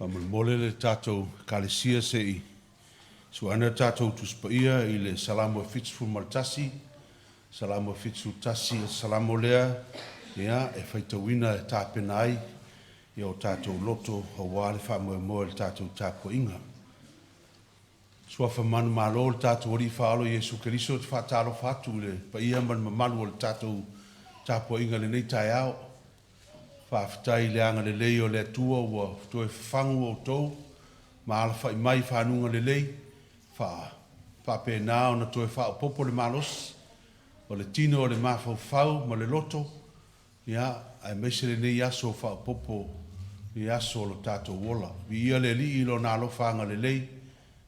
Mole le tātou kalesia se I. Suana tātou tuspaia I le salamo fitfu maltasi, salamo fitfu tasi, salamo lea, ia e whaitawina e tāpena ai, I o tātou loto hawa le whamoe le tātou tāpoinga. Sua whamanu malo le tātou ori whaalo Jesu Keriso te whaataro whatu le paia man mamalu le tātou tāpoinga le nei tai ao. Whaafitai le anga le lei o le atua ua toe whangu o tau, ma ala whai mai whanunga le lei, whapena o na toe whao popo le malos, o le tino o le mawhau whau ma le loto, ia, ai meise le nei aso whao popo, le aso o lo tātou wola. Vi ia le li ilo nā lo whanga le lei,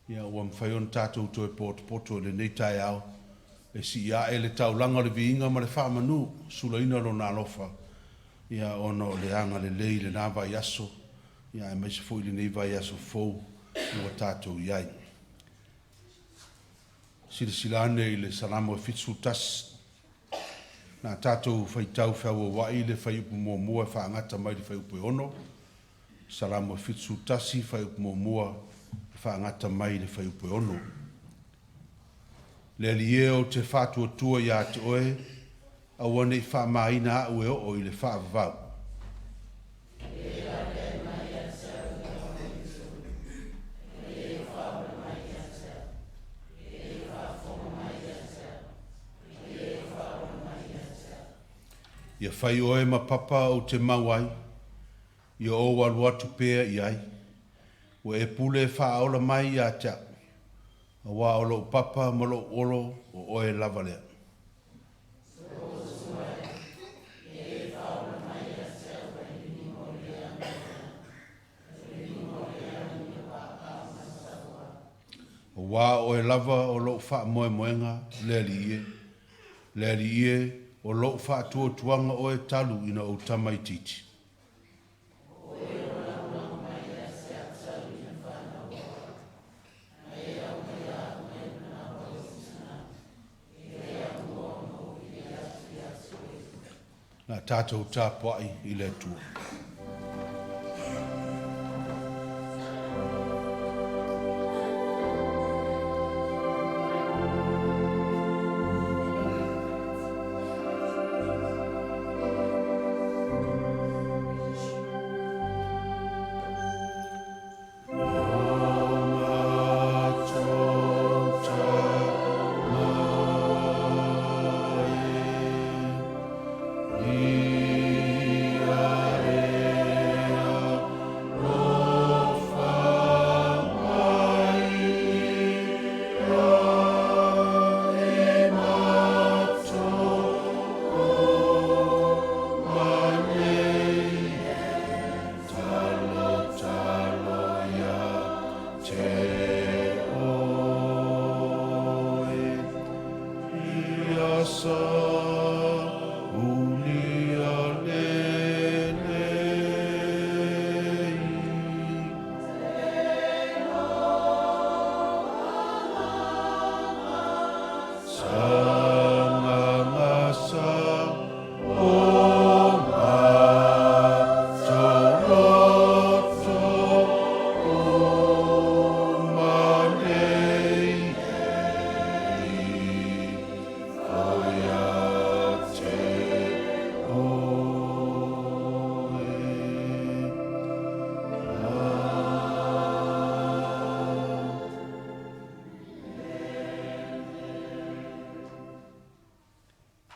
ia ua mwhai on tātou toe poto le nei tai au, e si ia e le tau langa le vi inga ma le whamanu, sula ina lo nā lofa, ia ono le anga le lei le nā vai aso, ia e meise fo I le nei vai aso fou, ua tātou iai. Silane I le salamo e fitsu tas, nā tātou whaitau whiaua wai le whaiupu mua e whaangata mai le whaiupu ono, salamo e fitsu tasi whaiupu mua e whaangata mai le whaiupu ono. Le lie o te whātua tua ia te oe, awane I whaamaina au e o I le whaavavau. Ia whai oe ma papa o te mauai, ia o walu atu pēa I ai, o e pule whaaola mai ia te au, a wā olo papa malo olo o oe lava lea. O wā oe lava o lo wha moe moenga, le ie, o lo wha tua tuanga o e talu ina o tamaititi. Nā tātou tāpuai I le tua.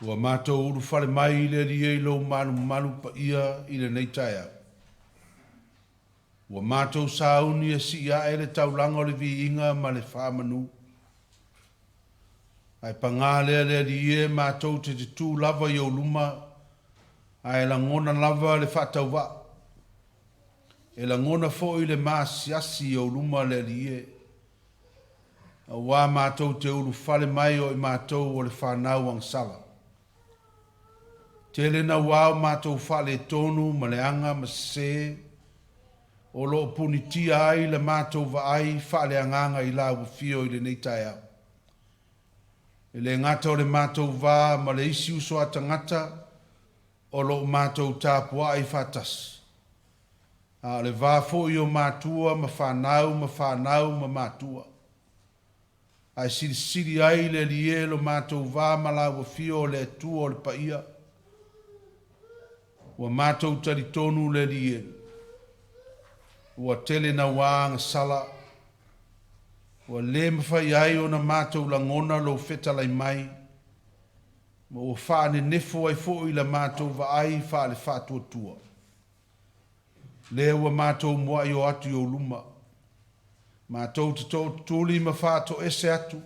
Ua mātou uru whare mai le rie I lo manu pa ia I le nei taia. Ua mātou sauni e si ia e le taulanga o le vi inga ma le whamanu. Ai pangā le rie mātou te tū lava I o luma, ai la ngona lava le whatau wa. E la ngona fo I le māsiasi I o luma le rie. A wā mātou te uru whare mai o I mātou o le whanau ang sala. Tele na wao mātou whale tonu ma le anga ma se, o lo punitia ai le mātou wa ai whale anganga I la wafio I le nei tai au. E le ngata o le mātou wā ma le isi uso a tangata, o lo mātou tāpua ai whatas. A le vā fo'i o mātua ma whanau ma mātua. Ai siri ai le lie lo mātou vā malawa fio le tua o le paia. Ua mātou tari tonu le lie. Ua tele na wāanga sala. Ua le mawhai ai o na mātou langona lo fetalai mai. Ma ua whaane nefo ai fo'i la mātou va ai wha le whātua tua. Le ua mātou mua i o atu i o luma. Mātou te tō tūli ma whāto ese atu.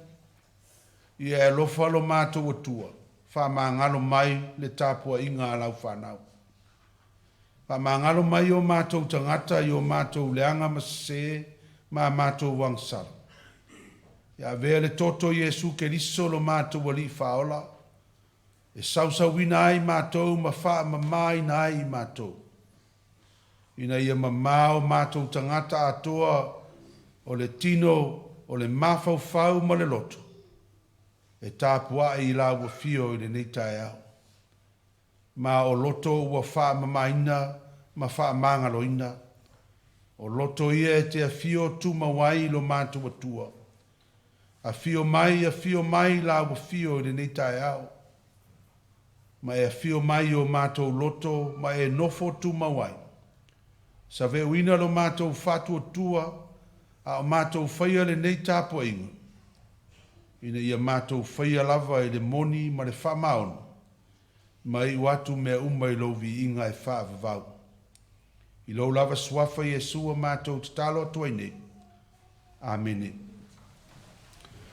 Ia e lofa lo mātou atua. Wha māngalo mai le tāpua inga alau whanau. Wha māngalo mai o mātou tangata i o mātou leanga masese ma mātou wangsara. Ia vea le toto Iesu ke liso lo mātou wali whaola. E sausawina ai mātou ma wha mamai na ai mātou. Ina ia mamao mātou tangata atoa o le tino o le mawhauwhau ma le loto. E tāpua i la ua fio i le neitai au. Ma o loto ua wha mamaina ma wha mangaloina. O loto ia e te a fio tu mawai lo mātou atua. A fio mai la ua fio i le neitai au. Ma e a fio mai o mātou loto ma e nofo tu mawai. Sa ve uina lo mātou whātua tua a o mātou whaia le nei tāpua inga. Ina ia mātou whaia lava i le moni ma le whamaonu. Ma i watu mea umai lo vi inga e whaavavau. I lo lava suafa Iesua mātou tatalo atua nei. Amene.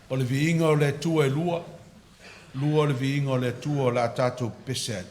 O le vi inga o le tua e lua. Lua o le vi inga o le tua o la tātou pese.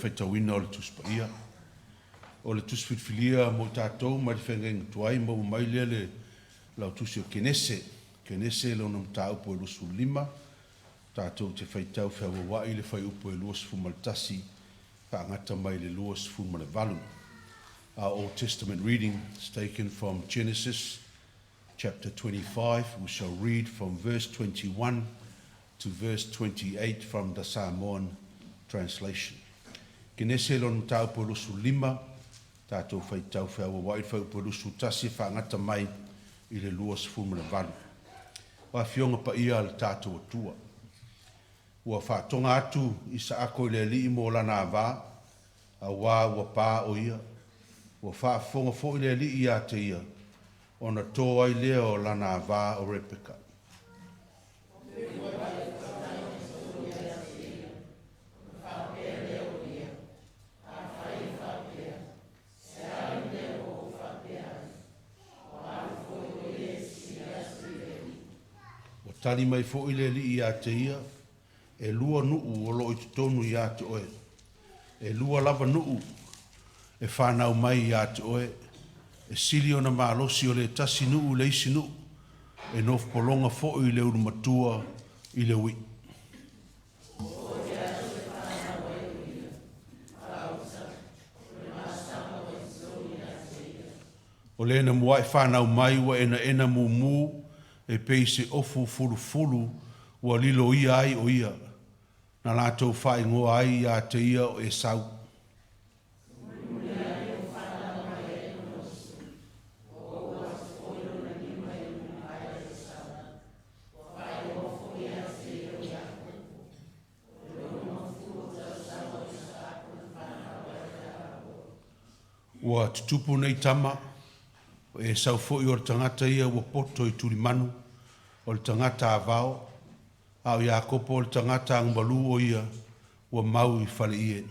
whaitawina o le tuspaia. O le tusfitfilia mo tātou ma le whengenga tuai mo mai lea le lau tusi o kenese. Kenese lo nam tā upo e lusu lima. Tātou te whaitau whiawa wai le whai upo e luas fumaltasi. Whaangata mai le luas fumale valu. Our Old Testament reading is taken from Genesis chapter 25. We shall read from verse 21 to verse 28 from the Samoan translation. Kenese lo nam tā upo e lusu lima. Tātou whaitau whiawa wai whai upo e lusu tasi whaangata mai i le luas fumale valu. Wa fionga pa ia le tātou atua. Ua whātonga atu i sa ako i le li mo lana wā, a wā ua pā o ia. Ua whaafonga fo i le li i a te ia, o na tō ai lea o lana wā o Rebeka. Tali mai fo i le li i a te ia, e lua nuu o lo i tonu i a te oe. E lua lava nuu, e whanau mai i a te oe. E sili o na malosi o le tasi nuu le isi nuu. E nof polonga fo i le urumatua i le ui. O le na mua e whanau mai wa ena mumu, e pei se ofu fulu ua lilo ia ai o ia. Na lātou whai ngoa ai a te ia o e sau. Ua tutupu nei tama, e sau fo i o tangata ia ua poto i turi manu, o le tangata a vao, au ia kopo o le tangata ang balu o ia, ua mau i whale ie.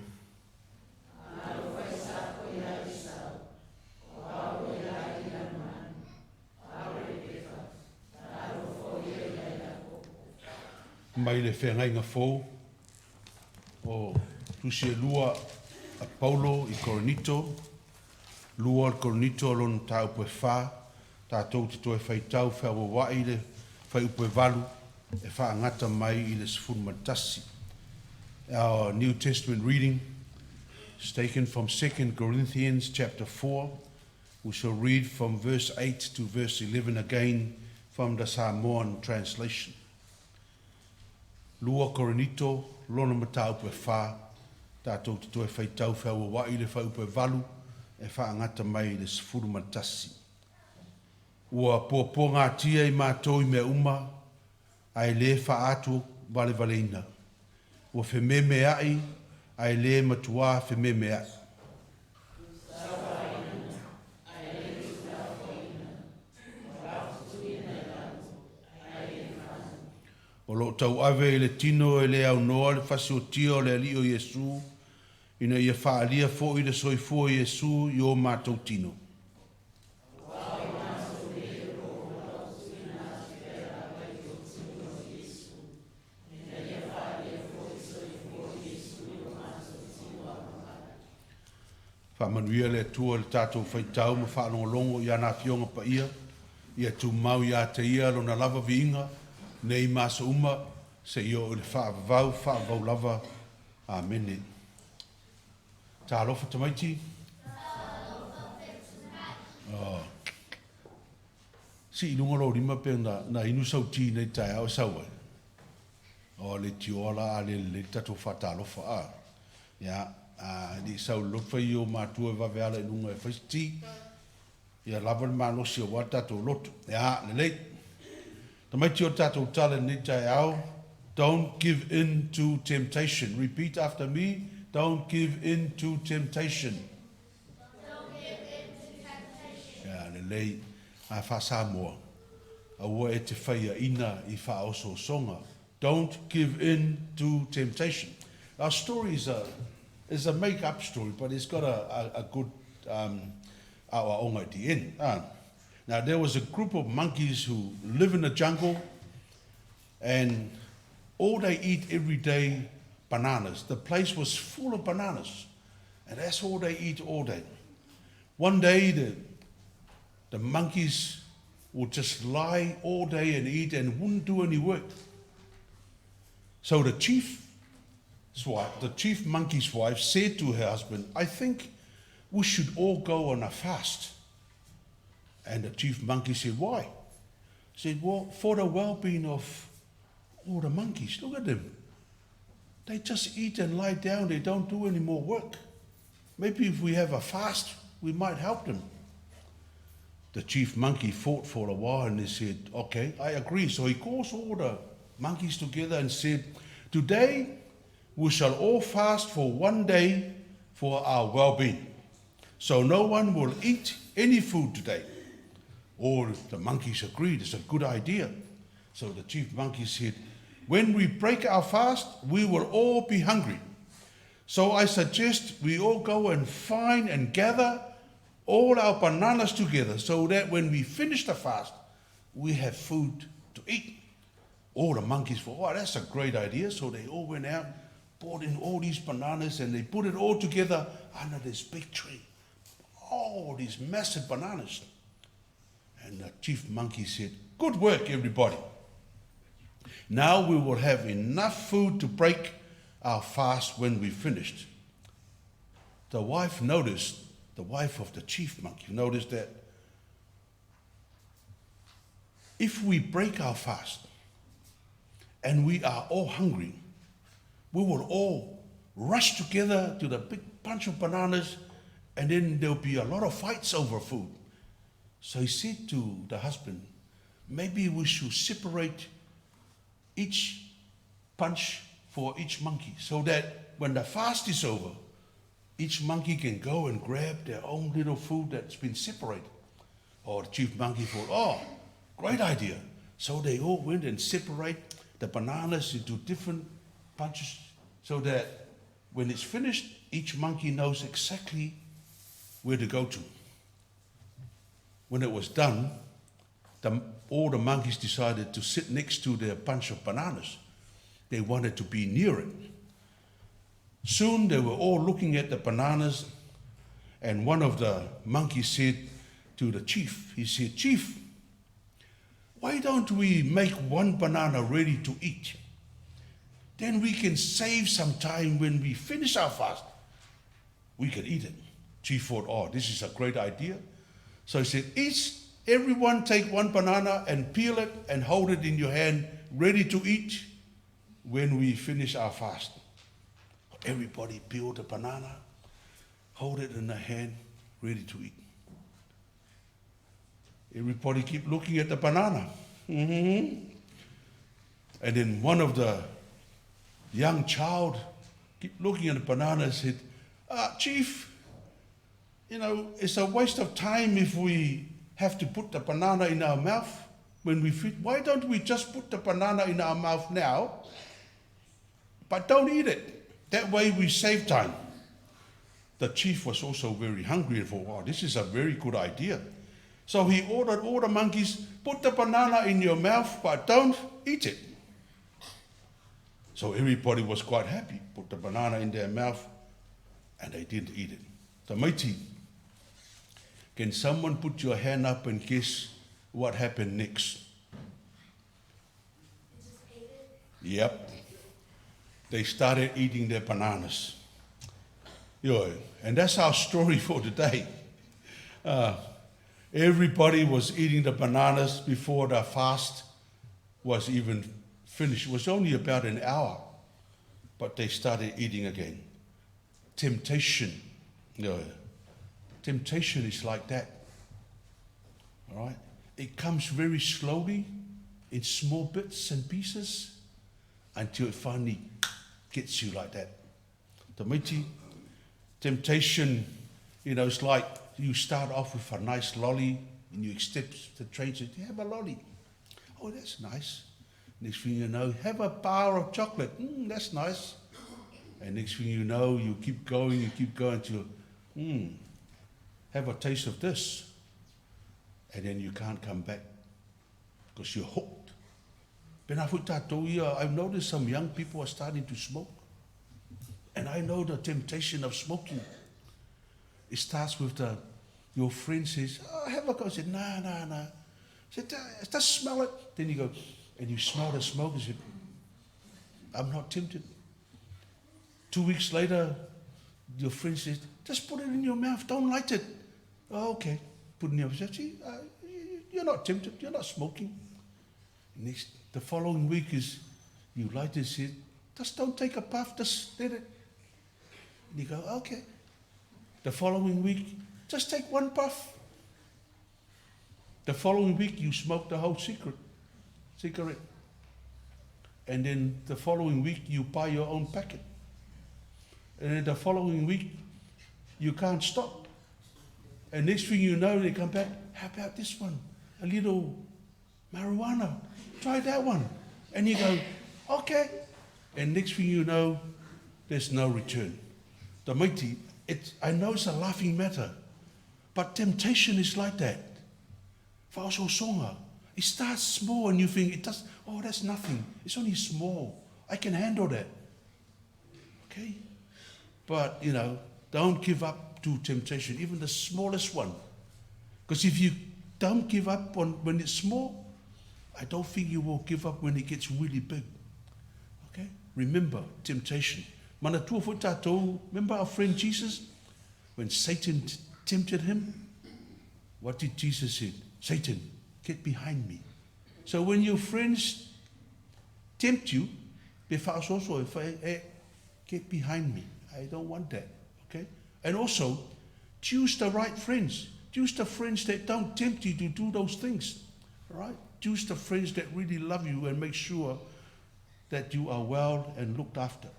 Mai le whengai ngā fō, o tusi e lua a Paulo i Korinito, lua al Korinito lon tau pue wha, tātou te toe whaitau whiawa wai le whai upe valu, e wha ngata mai i le sifun matasi. Our New Testament reading is taken from 2 Corinthians chapter 4. We shall read from verse 8 to verse 11 again from the Samoan translation. Lua Korinito lona matau pue wha, tātou te toe whaitau whiawa wai le whai upe valu, e whaangata mai le sifuru matasi. Ua pōpō ngā tia i mātou i mea uma, ai le whaatu vale ina. Ua whememe ai, ai le matua whememe ai. O lo tau ave i le tino e le au noa le whasi o tia o le ali o Yesu, ina ia whaalia fo i le soifua Yesu i o mātou tino. Whamanuia le atua le tātou whaitau ma whaanongolongo i ana fionga pa ia tu mau i a te ia lo na lava viinga, nei masa uma, se i o le whaavau lava, amene. Tā alofa tamaiti? Si ilunga lo rima pe na inu sauti nei tai au sauai. O le tiola a le tatou whata alofa a. Ya, di sau lofa i o mātua waweala ilunga e whaiti. Ia lava le malosi o wa tatou lotu. Ya, le lei. Tamaiti o tatou tala nei tai au. Don't give in to temptation. Repeat after me. Don't give in to temptation. Don't give in to temptation. Ya, le lei. A wha Samoa. A ua e te whaia ina I wha oso songa. Don't give in to temptation. Our story is a make-up story, but it's got a good our own at the end. Now, there was a group of monkeys who live in the jungle, and all they eat every day bananas. The place was full of bananas. And that's all they eat all day. One day, the monkeys would just lie all day and eat and wouldn't do any work. So the chief monkey's wife said to her husband, I think we should all go on a fast. And the chief monkey said, why? He said, well, for the well-being of all the monkeys. Look at them. They just eat and lie down. They don't do any more work. Maybe if we have a fast, we might help them. The chief monkey thought for a while and he said, okay, I agree. So he calls all the monkeys together and said, today we shall all fast for 1 day for our well-being. So no one will eat any food today. All the monkeys agreed, it's a good idea. So the chief monkey said, when we break our fast, we will all be hungry. So I suggest we all go and find and gather all our bananas together so that when we finish the fast, we have food to eat. All the monkeys thought, oh, that's a great idea. So they all went out, brought in all these bananas, and they put it all together under this big tree. All these massive bananas. And the chief monkey said, good work, everybody. Now we will have enough food to break our fast when we finished. The wife of the chief monkey noticed that if we break our fast and we are all hungry, we will all rush together to the big bunch of bananas and then there'll be a lot of fights over food. So he said to the husband, maybe we should separate each bunch for each monkey so that when the fast is over, each monkey can go and grab their own little food that's been separated. Or the chief monkey thought, oh, great idea. So they all went and separate the bananas into different bunches so that when it's finished, each monkey knows exactly where to go to. When it was done, all the monkeys decided to sit next to their bunch of bananas. They wanted to be near it. Soon they were all looking at the bananas, and one of the monkeys said to the chief, he said, Chief, why don't we make one banana ready to eat? Then we can save some time when we finish our fast. We can eat it. Chief thought, oh, this is a great idea. So he said, everyone take one banana and peel it and hold it in your hand, ready to eat when we finish our fast. Everybody peeled a banana, hold it in their hand, ready to eat. Everybody keep looking at the banana. And then one of the young child keep looking at the banana and said, Chief, it's a waste of time if we have to put the banana in our mouth when we feed. Why don't we just put the banana in our mouth now, but don't eat it? That way we save time. The chief was also very hungry and thought, wow, this is a very good idea. So he ordered all the monkeys, put the banana in your mouth, but don't eat it. So everybody was quite happy, put the banana in their mouth, and they didn't eat it. So matey, can someone put your hand up and guess what happened next? Yep. They started eating their bananas. And that's our story for today. Everybody was eating the bananas before the fast was even finished. It was only about an hour, but they started eating again. Temptation. Temptation is like that. All right? It comes very slowly in small bits and pieces until it finally gets you like that. The matey, temptation, it's like you start off with a nice lolly and you accept the train says, have a lolly. Oh, that's nice. Next thing you know, have a bar of chocolate. That's nice. And next thing you know, you keep going till, have a taste of this. And then you can't come back because you're hooked. I've noticed some young people are starting to smoke. And I know the temptation of smoking. It starts with your friend says, oh, have a go. I said, nah. I said, just smell it. Then you go, and you smell the smoke. I said, I'm not tempted. 2 weeks later, your friend says, just put it in your mouth, don't light it. Oh, okay, put it in your mouth. See, you're not tempted, you're not smoking. The following week is, you light it, said, just don't take a puff, just let it. And you go, okay. The following week, just take one puff. The following week, you smoke the whole cigarette. And then the following week, you buy your own packet. And then the following week, you can't stop. And next thing you know, they come back, how about this one? A little marijuana. Try that one. And you go, okay. And next thing you know, there's no return. The mighty, I know it's a laughing matter, but temptation is like that. Fa'aso songa. It starts small and you think, that's nothing. It's only small. I can handle that. Okay? But, don't give up to temptation, even the smallest one. Because if you don't give up when it's small, I don't think you will give up when it gets really big. Okay? Remember, temptation. Mana tua fo tātou, remember our friend Jesus? When Satan tempted him, what did Jesus say? Satan, get behind me. So when your friends tempt you, get behind me. I don't want that. Okay? And also, choose the right friends. Choose the friends that don't tempt you to do those things. All right? Choose the friends that really love you and make sure that you are well and looked after.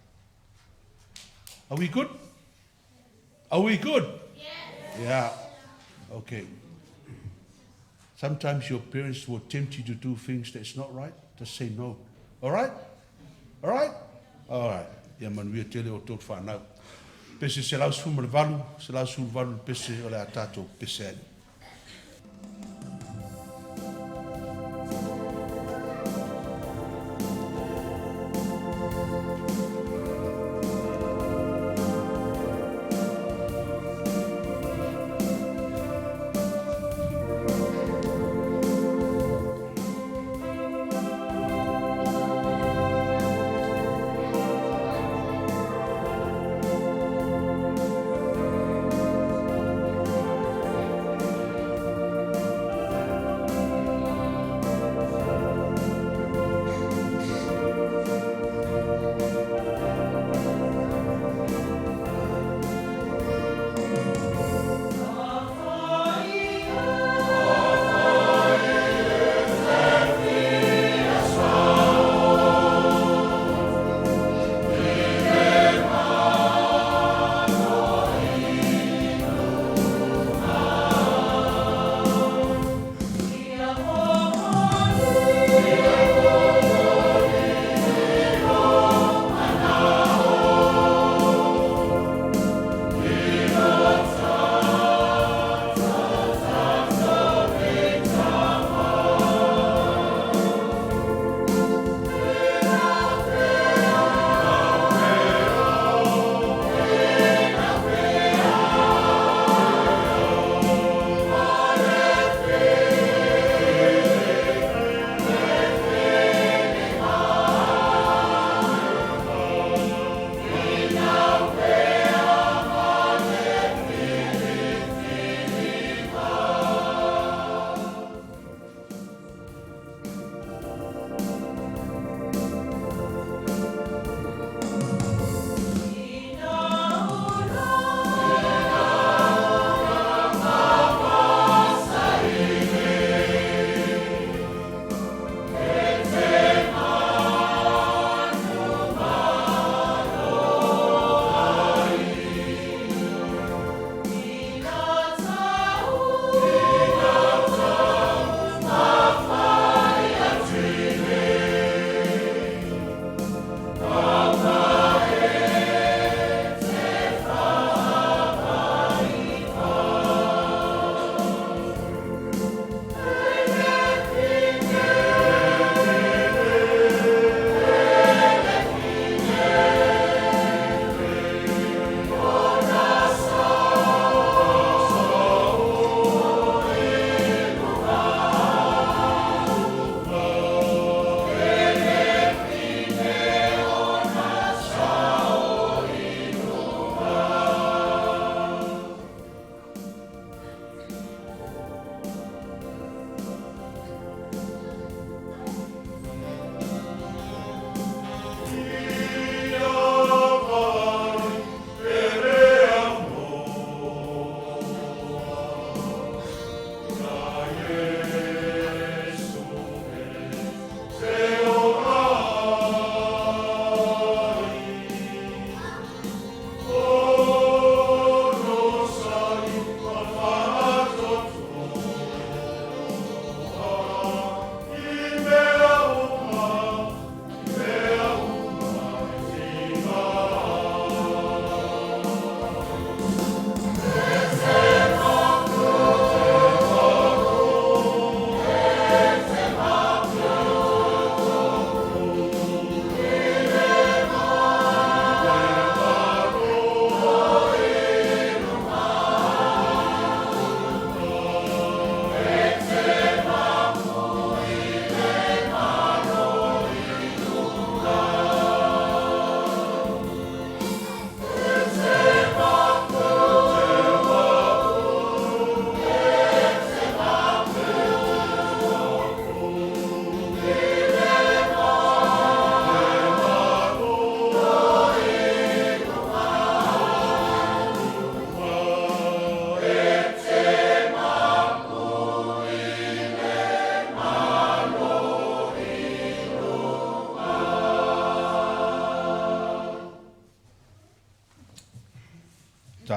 Are we good? Are we good? Yes. Yeah. Okay. Sometimes your parents will tempt you to do things that's not right. Just say no. All right? All right? All right. Ia manuia tele o tō whanau. Pese se lau suma le valu, se lau suma valu pese o le a tātou pese ani.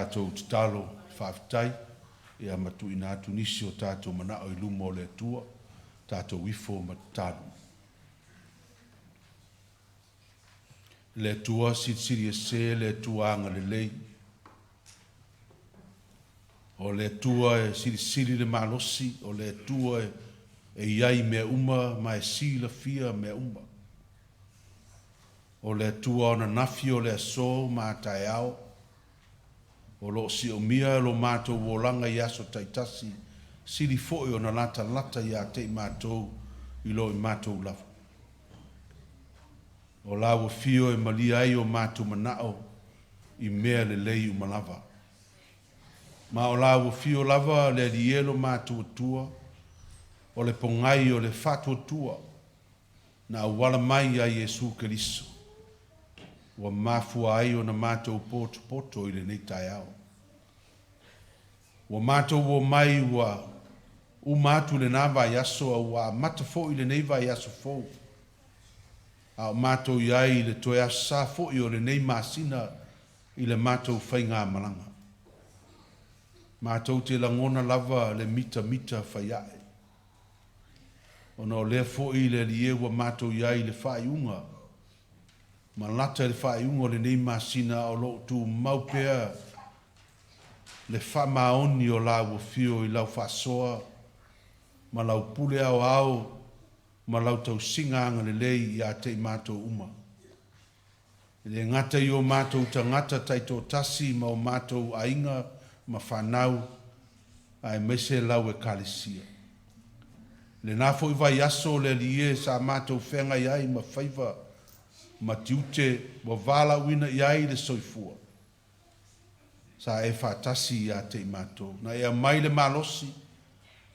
tātou te talo whaafitai, ia matu ina atu nisi o tātou manao I lumo le tua, tātou wifo matalo. Le tua siri se, le tua anga le lei, o le tua e siri le malosi, o le tua e iai mea uma, ma e sila fia mea uma. O le tua o na nafi o le aso, ma tae ao, o lo si o mia lo mātou wolanga I aso taitasi, siri foi o na lata ia te mātou I lo I mātou lava. O lawa fio e malia ai o mātou manao I mea le lei umalava. Ma o lawa fio lava le lielo mātou atua, o le pongai o le fatu atua, na wala mai a Yesu Keriso. Wa mafua ai o na mātou poto I le nei tai ao. Wa mātou wo mai wa umatu le nava yaso a wa matafo I le nei va yaso fo. A mātou iai le toe asa fo I o le nei masina I le mātou whainga malanga. Mātou te langona lava le mita whaiae. Ona o lea fo I le lie wa mātou iai le whaiunga. Ma lata le whaiunga le nei masina o lo tu maupea le whamaoni o la wa fio I lau whasoa, ma lau pule au, ma lau tau singanga le lei I a te mātou uma. Le ngata I o mātou ta ngata taito tasi ma o mātou ainga ma whanau ai mese lau e kalisia. Le nafo I vai aso le lie sa mātou whenga iai ma whaiva ma tiute wa vala wina iai le soifua. Sa e whatasi I a te mātou. Na ea mai le malosi,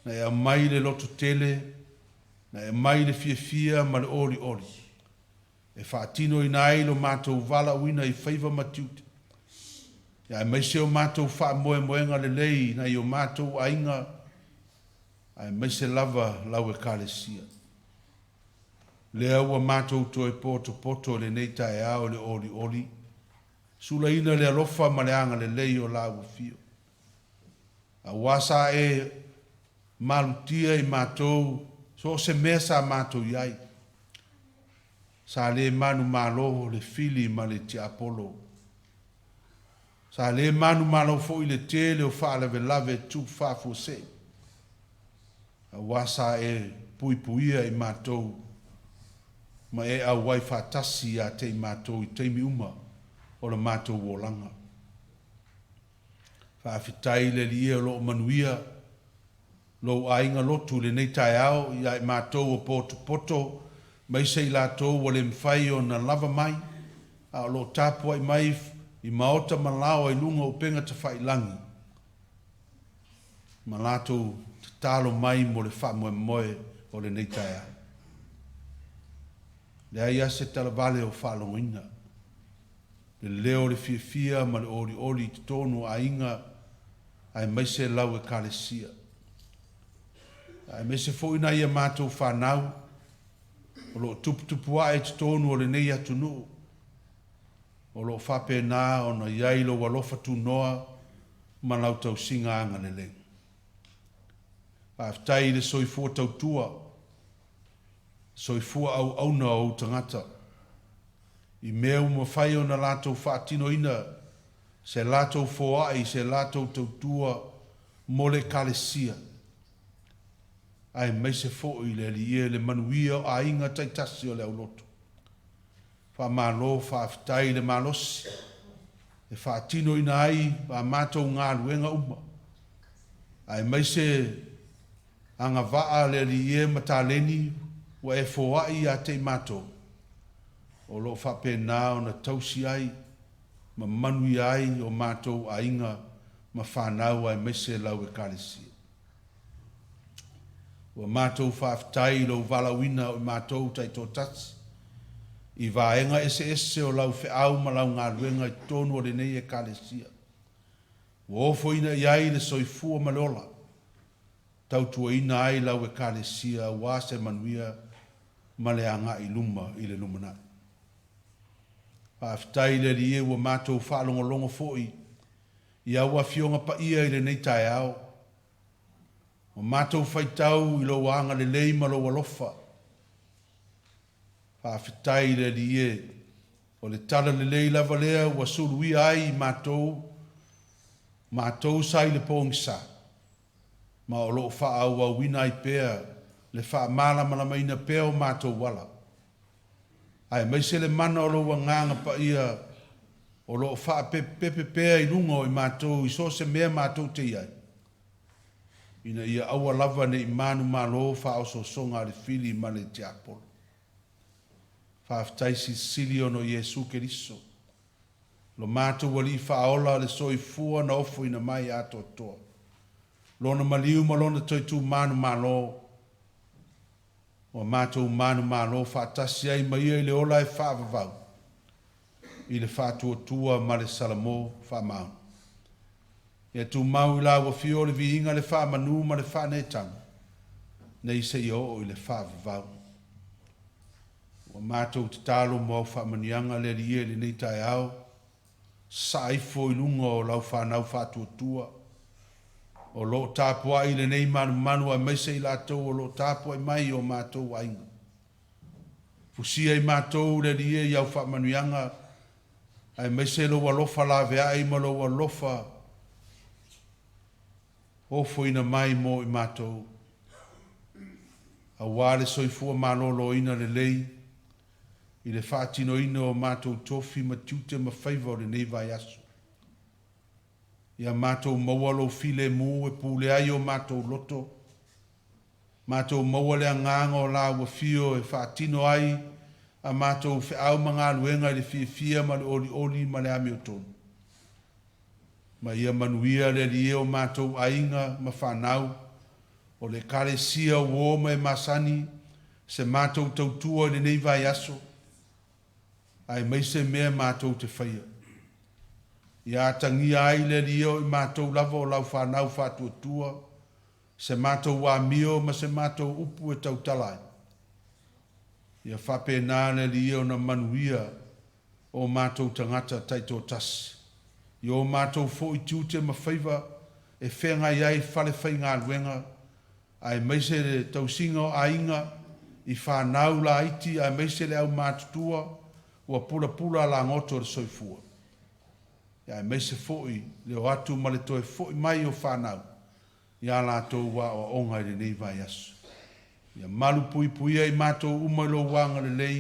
na ea mai le loto tele, na ea mai le fia ma le ori. E whaatino I nai lo mātou vala wina I whaiva ma tiute. Ia e meise o mātou wha moenga le lei na I o mātou ainga ai meise lava lau e kalesia. Lea ua mātou toe poto le nei tae ao le ori. Sula ina le alofa ma le anga le lei o la ua fio. A wasa e malutia I mātou so se mea sa mātou iai. Sa le manu malo le fili ma le ti Apollo. Sa le manu malo fo I le te le o wha lave tu wha fo se. A wasa e puipuia I mātou. Ma e au wai whatasi a te mātou I teimi uma o le mātou wolanga. Whaafitai le lia lo manuia, lo ainga lotu le nei tai ao I ai mātou o poto, mai se I lātou o le mwhai o na lava mai, a lo tāpua I mai I maota malao I lunga o penga ta whailangi. Ma lātou te talo mai mo le wha moe o le nei tai ao. Le aia se talavale o whalongoina. Le leo le fia ma le ori te tonu a inga ai meise lau e kalesia. Ai meise fo ina ia mātou whanau o lo tupua e te tonu o le nei atu nuu. O lo whape nā o na iailo walofa tu noa ma lau tau singa anga le leng. Aftai le soifua tau tua, soifua au na au tangata. I mea uma whai o na lātou whaatino ina, se lātou foai, se lātou tautua mo le kalesia. Ai meise fo I le lie le manuia o a inga taitasi o le au loto. Wha malo whaaftai le malosi, e whaatino ina ai, wa mātou ngā luenga uma. Ai meise anga waa le lie mataleni, wa e foai a te mātou. O lo whape nā o na tausi ai, ma manui ai o mātou a inga, ma whanau ai mese lau e kālesia. Wa mātou whaaftai lo walawina o mātou taito tatsi, I vaenga ese o lau whiau ma lau ngā ruenga I tonu o le nei e kālesia. Wa ofo ina iai le soifua ma leola, tautua ina ai lau e kālesia, wa se manuia ma le anga I luma I le lumanai. Whaaftai le rie wa mātou whaalongolongo foi, ia ua fionga pa ia i le nei tae au. O mātou whaitau i lo wanga le leima lo walofa. Whawhitai le li e, o le tala le lei lava lea ua surui ai i mātou sai le pōngisa. Ma o lo wha au au wina i pēa, le wha mala malamaina pēa o mātou wala. Ai mai se le mana o lo wanganga pa ia, o lo wha pepe pēa i lungo i mātou, i so se mea mātou te iai. Ina ia aua lava ne i manu malo wha o so songa le fili ma le te apolo. Wha aftaisi sili ono Jesu Keriso. Lo mātou wali wha ola le soi fua na ofo ina mai ato toa. Lona maliu malona toi tu manu malo. O mātou manu malo wha atasi ai mai i le ola e wha vavau. I le wha tua ma le salamo wha maunu. Ia tu mau i la ua fio le viinga le wha manu ma le wha netang. Nei se i o i le wha vavau. O mātou te talo mo wha manianga le rie le nei tai au. Saifo i lunga o lau wha nau wha tua. O lo tāpua i le nei manu a meise i lātou o lo tāpua i mai o mātou ainga. Fusia i mātou le rie i au wha manianga. Ai meise lo walofa la vea i ma lo walofa. Ofo ina mai mo i mātou. A wale soifua malolo ina le lei. I le whaatino ina o mātou tofi ma tiute ma whaiva o le nei vai aso. Ia mātou mawalo file mu e pule ai o mātou loto. Mātou mawale a nganga o la ua fio e whaatino ai. A mātou whi au mga luenga i le fia ma le oli ma le ame o tonu. Ma ia manuia le lie o mātou ainga ma whanau. O le kare sia uo mai masani. Se mātou tautua i le nei vai aso. Ai meise mea mātou te whaia. Ia tangia ai le lie o i mātou lava o lau whanau whatuatua. Se mātou wā mio ma se mātou upu e tautalai. Ia whape nā le lie o na manuia o mātou tangata taito tasi. Yo mātou fo i tiute ma whaiva e whenga iai whale whai ngā luenga. Ai meise le tausinga o ainga i whanau la iti ai meise le au mātutua ua pula la ngoto le soifua. Ai meise fo i le o atu ma le toe fo i mai o whanau. Ia lātou wa o onga i le nei vai asu. Ia malu pui ai mātou umailo wanga le lei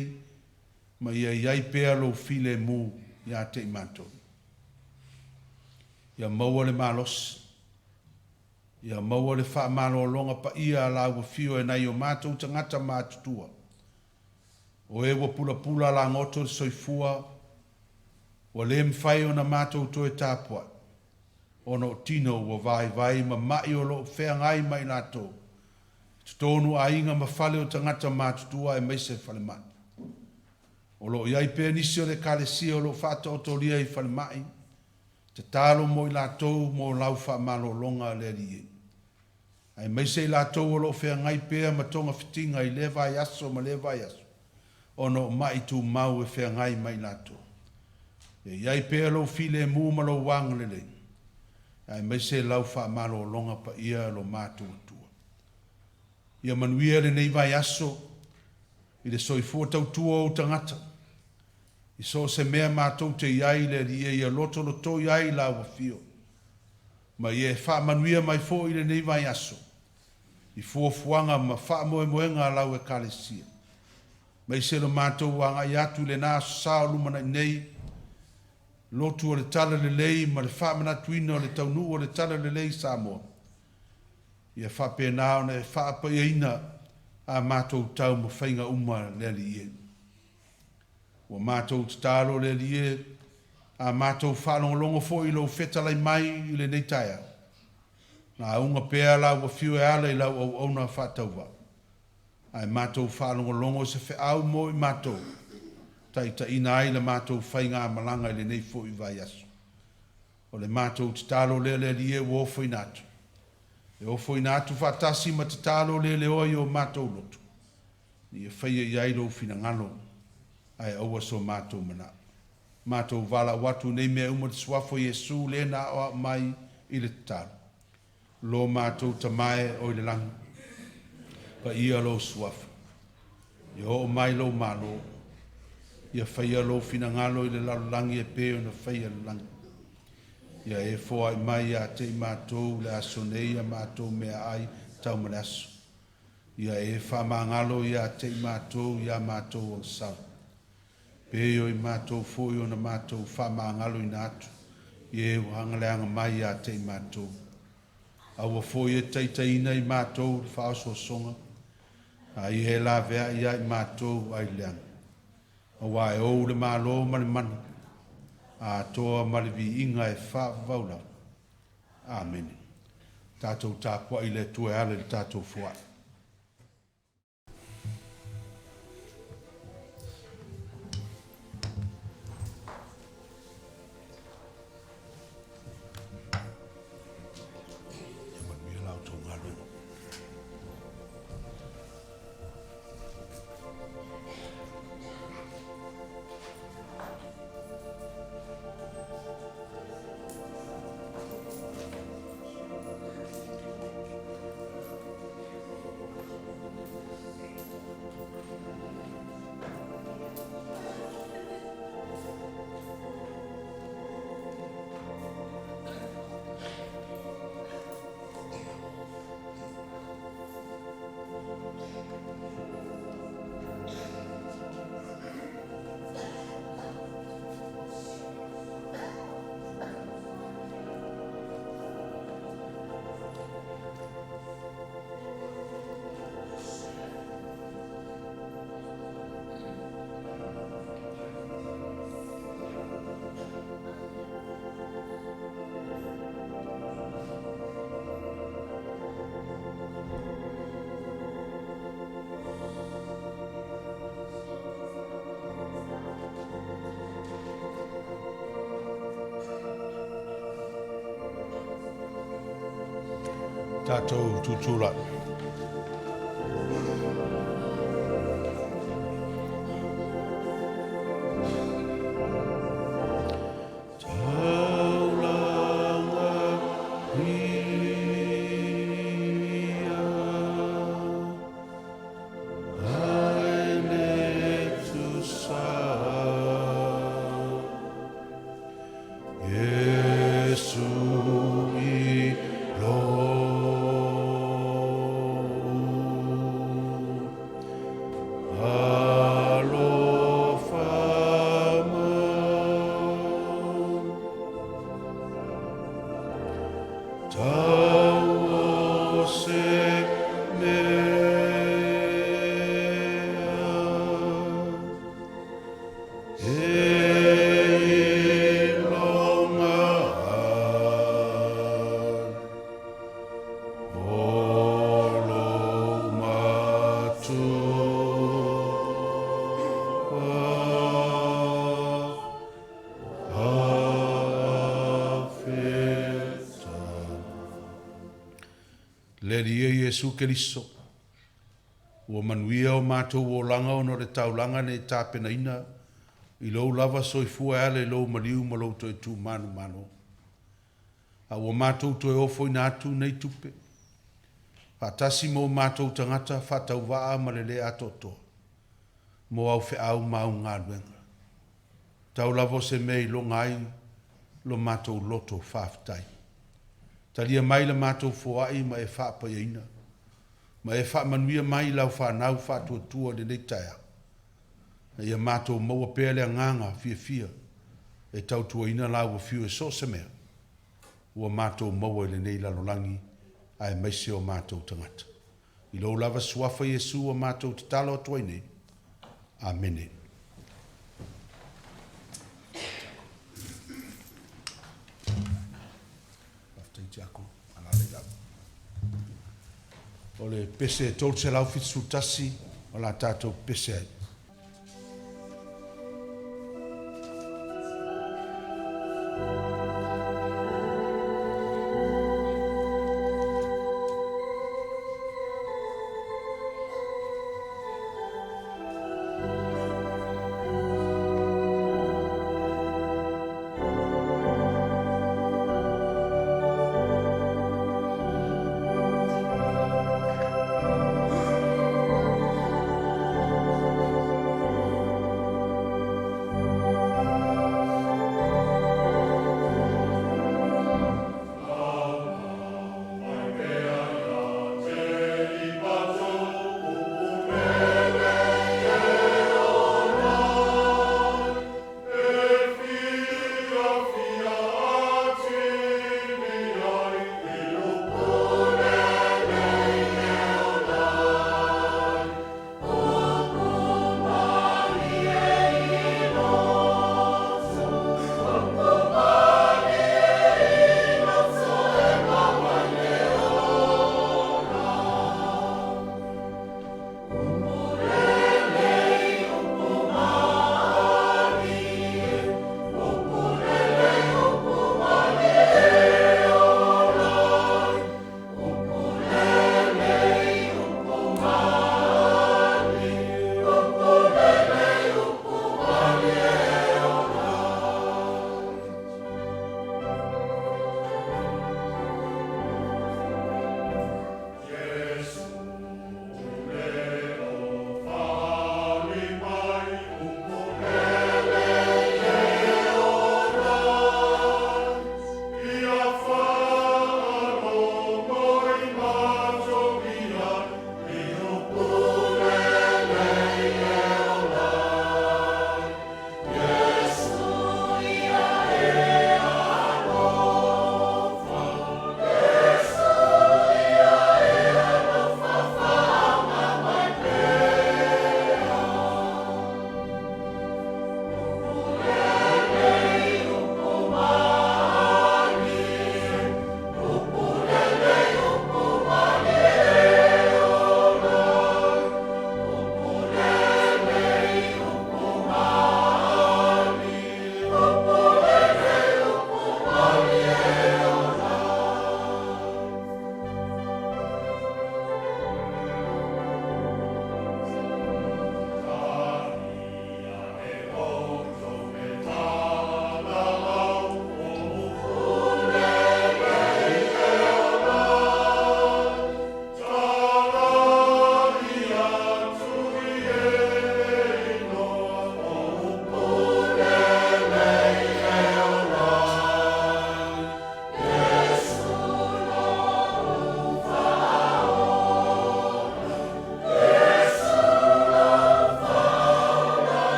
ma ia iai pēa lo file mu ia te i mātou. Ia maua le malos. Ia maua le wha malo longa pa ia la ua fio e nai o mātou tangata mātutua. O e wa pula la ngoto le soifua. O le mwhai o na mātou toe tāpua. O no tino wa vai ma mai o lo whea ngai mai lātou. Tonu ainga ma whale o tangata mātutua e meise whale mai. O lo iai pēa nisi o le kālesia o lo whata o tolia i whale mai. Te talo mo i lātou mo lau wha malo longa le rie. Ai meise i lātou o lo whea ngai pēa ma tonga whitinga i le vai aso ma le vai aso. O no mai tu mau e whea ngai mai lātou. E iai pēa lo file mu ma lo wang le le. Ai meise lau wha malo longa pa ia lo mātou tua. Ia manuia le nei vai aso i le soifua tautua o tangata. I so se mea mātou te iai le rie ia loto iai la ua fio. Ma ie wha manuia mai fo i le nei vai aso. I fuafuanga ma wha moenga lau e kālesia. Ma i se lo mātou wanga i atu le nā sao lumana nei. Lotu o le tala le lei ma le wha manatuina o le taunu o le tala le lei Samoa. Ia wha pēnā o ne wha apaina a mātou tau ma whainga uma le li ie. Ua mātou tatalo le lie, a mātou whalongolongo fo i lo whetalai mai i le nei taia. Nā unga pēa la ua whiu e ala i lau au auna whatauwa. Ai mātou whalongolongo se whe au mo i mātou. Taitaiina ai le mātou whainga malanga i le nei fo i vai aso. O le mātou tatalo le lie ua ofo i nātu. E ofo i nātu whatasi ma tatalo le oi o mātou lotu. Ni e whaia i airo fina ngalo. Ai aua so mātou mana. Mātou wala watu nei mea umar suafo Yesu le na o mai i le taru. Lo mātou tamae o i le langi. Pa ia lo suafo. Ia o mai lo malo. Ia whaia lo fina ngalo i le lalo langi e peo na whaia le langi. Ia e fōa i mai a te i mātou le aso nei a mātou mea ai tau male aso. Ia e wha ngalo i a te i mātou i a mātou o sal. Peo i mātou fōi o na mātou wha ngalo i nātu. Ia e wahangaleanga mai a te i mātou. Aua fōi e Taitaiina i mātou whaoso songa. A i he la vea i a i mātou ai leanga. Awa e ou le mālo male mana. A toa male vi inga e wha vaula. Amen. Tātou tāpua i le tue ale le tātou fua. Tātou tutula. Le ria Yesu Keriso. Ua manuia o mātou o langa o no re taulanga ne tāpenaina. I lou lava soifua ale lou maliu ma lou toi tū manu mano. A ua mātou toi ofo i nātu nei tupe. Whātasi mo mātou tangata whātau waa ma le le atoto. Mo au whi au mau ngā luenga. Tau lavo se mei lo ngai lo mātou loto whāwhitai. Talia mai la mātou fuai ma e whāpa ina. Ma e wha manuia mai lau whanau whātua tua le nei taia. Na ia mātou maua pēlea nganga fia. E tau tua ina lau a fiu e so se mea. Ua mātou maua le nei lalolangi a e maise o mātou tangata. I lou lava suafa Yesu o mātou te talo atua nei. Amene. O le pese tol se lau fitsu tasi o la tātou pese ai.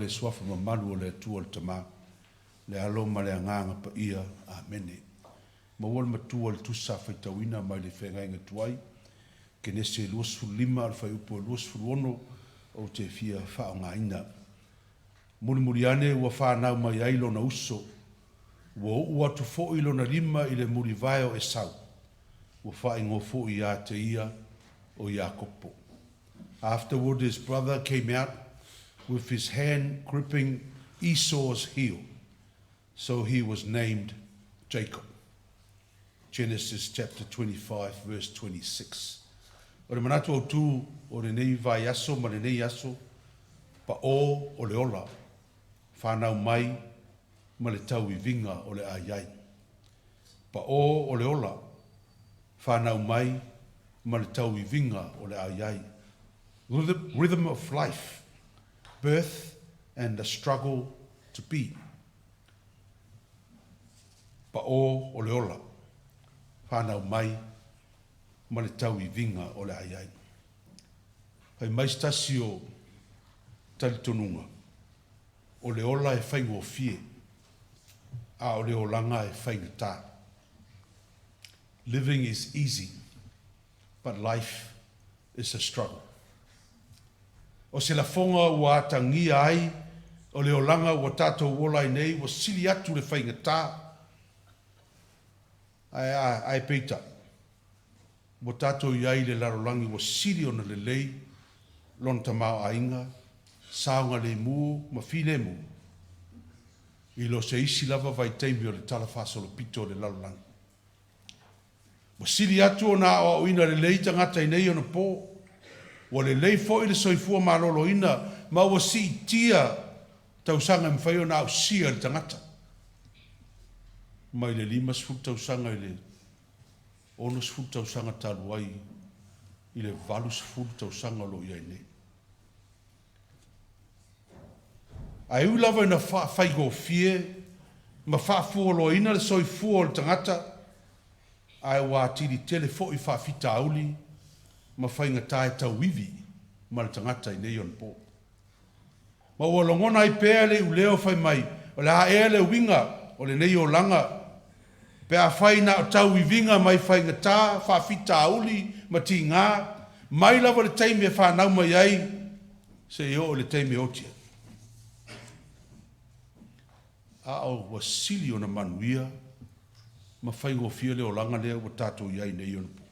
le suafa mamalu o le atua o le tamā. Le alo ma le anganga pa ia. Amene. Ma ua le matua le tusa faitauina mai le whengainga tuai. Ke nese luasfulu lima al fai upo luasfulu ono o te fia whaongaina. Muri ane ua whanau mai ailo na uso. Ua atu fo ilo na lima i le muri vai o Esau. Ua whaingo fo i a te ia o Iakopo. Afterward his brother came out with his hand gripping Esau's heel. So he was named Jacob. Genesis chapter 25 verse 26. O le manatu o tu o le nei vai aso ma le nei aso pa o le ola whanau mai ma le tau I vinga o le aiai. Pa o le ola whanau mai ma le tau I vinga o le aiai. Rhythm of life, birth and the struggle to be. Pa o le ola whanau mai ma le tau I vinga o le aiai. Hai maistasi o talitonunga. O le ola e whaingo fie. A o le olanga e whaingata. Living is easy, but life is a struggle. O se la fonga ua atangia ai, o le olanga ua tātou wola I nei, wa sili atu le whaingata. Ai peita. Wa tātou iai le larolangi wa sili ona le lei, lon tamau ainga, saunga le mu, ma file mu. I lo se isi lava vai teimi o le talafasa o le pito o le larolangi. Wa sili atu ona o ina le lei tangata I nei ona po. Wa le lei fo I le soifua malolo ina, ma wa si tia tausanga mwhai ona au sia le tangata. Mai le 5 tausanga I le 6 tausanga taluai I le 8 tausanga lo ia nei. Ai ulava ina whaigo fie, ma whaafua lo ina le soifua o le tangata, ai wā tiri tele fo I whaafita auli, ma whainga tae tau wivi, ma le tangata I nei on po. Ma ua longona I pēa le uleo whai mai, o le haea le winga, o le nei o langa, pēa whai na o tau wivinga mai whainga tā, whaafita auli, ma ti ngā, mai lava le teime e whanau mai ai, se I o le teime otia. A o wa sili o na manuia, ma whaingo fia le o langa lea wa tātou iai nei on po.